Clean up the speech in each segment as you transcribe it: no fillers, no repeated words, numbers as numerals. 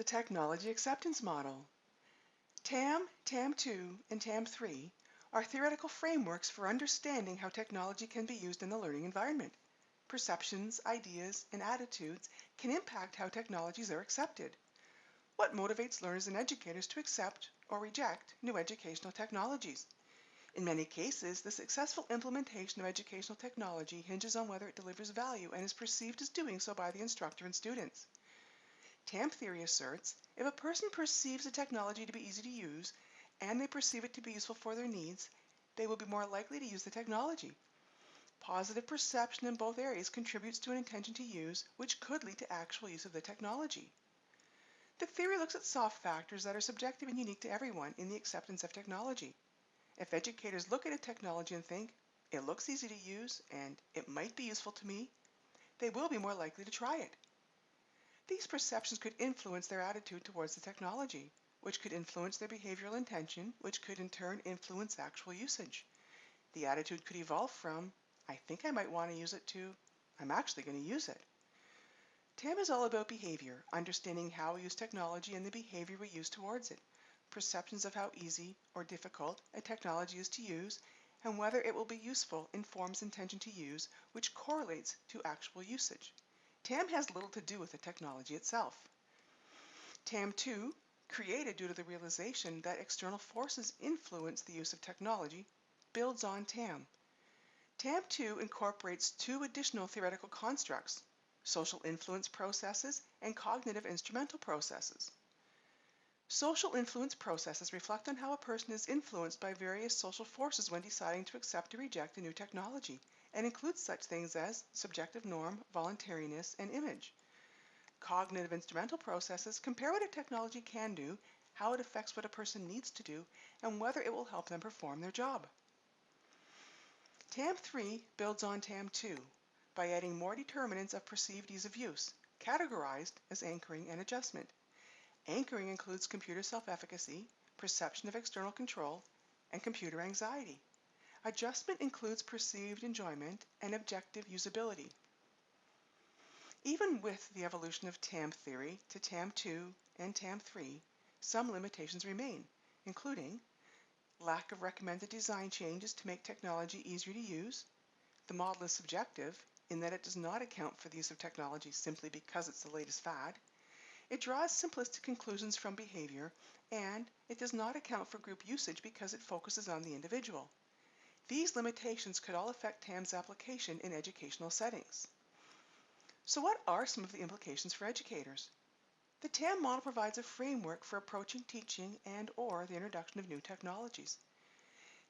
The Technology Acceptance Model. TAM, TAM2, and TAM3 are theoretical frameworks for understanding how technology can be used in the learning environment. Perceptions, ideas, and attitudes can impact how technologies are accepted. What motivates learners and educators to accept or reject new educational technologies? In many cases, the successful implementation of educational technology hinges on whether it delivers value and is perceived as doing so by the instructor and students. TAM theory asserts if a person perceives a technology to be easy to use and they perceive it to be useful for their needs, they will be more likely to use the technology. Positive perception in both areas contributes to an intention to use, which could lead to actual use of the technology. The theory looks at soft factors that are subjective and unique to everyone in the acceptance of technology. If educators look at a technology and think, it looks easy to use and it might be useful to me, they will be more likely to try it. These perceptions could influence their attitude towards the technology, which could influence their behavioral intention, which could in turn influence actual usage. The attitude could evolve from, I think I might want to use it, to, I'm actually going to use it. TAM is all about behavior, understanding how we use technology and the behavior we use towards it, perceptions of how easy or difficult a technology is to use, and whether it will be useful informs intention to use, which correlates to actual usage. TAM has little to do with the technology itself. TAM2, created due to the realization that external forces influence the use of technology, builds on TAM. TAM2 incorporates two additional theoretical constructs, social influence processes and cognitive instrumental processes. Social influence processes reflect on how a person is influenced by various social forces when deciding to accept or reject a new technology, and includes such things as subjective norm, voluntariness, and image. Cognitive instrumental processes compare what a technology can do, how it affects what a person needs to do, and whether it will help them perform their job. TAM3 builds on TAM2 by adding more determinants of perceived ease of use, categorized as anchoring and adjustment. Anchoring includes computer self-efficacy, perception of external control, and computer anxiety. Adjustment includes perceived enjoyment and objective usability. Even with the evolution of TAM theory to TAM2 and TAM3, some limitations remain, including lack of recommended design changes to make technology easier to use. The model is subjective in that it does not account for the use of technology simply because it's the latest fad. It draws simplistic conclusions from behavior, and it does not account for group usage because it focuses on the individual. These limitations could all affect TAM's application in educational settings. So what are some of the implications for educators? The TAM model provides a framework for approaching teaching and/or the introduction of new technologies.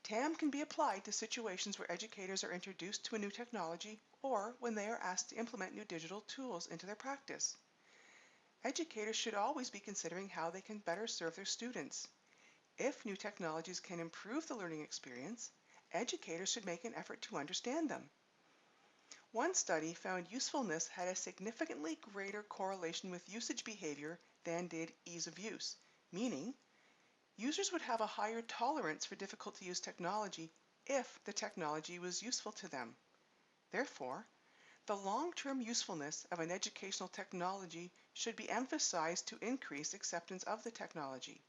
TAM can be applied to situations where educators are introduced to a new technology or when they are asked to implement new digital tools into their practice. Educators should always be considering how they can better serve their students. If new technologies can improve the learning experience, educators should make an effort to understand them. One study found usefulness had a significantly greater correlation with usage behavior than did ease of use, meaning users would have a higher tolerance for difficult-to-use technology if the technology was useful to them. Therefore, the long-term usefulness of an educational technology should be emphasized to increase acceptance of the technology.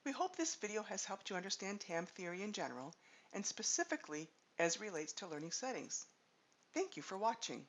We hope this video has helped you understand TAM theory in general, and specifically as relates to learning settings. Thank you for watching.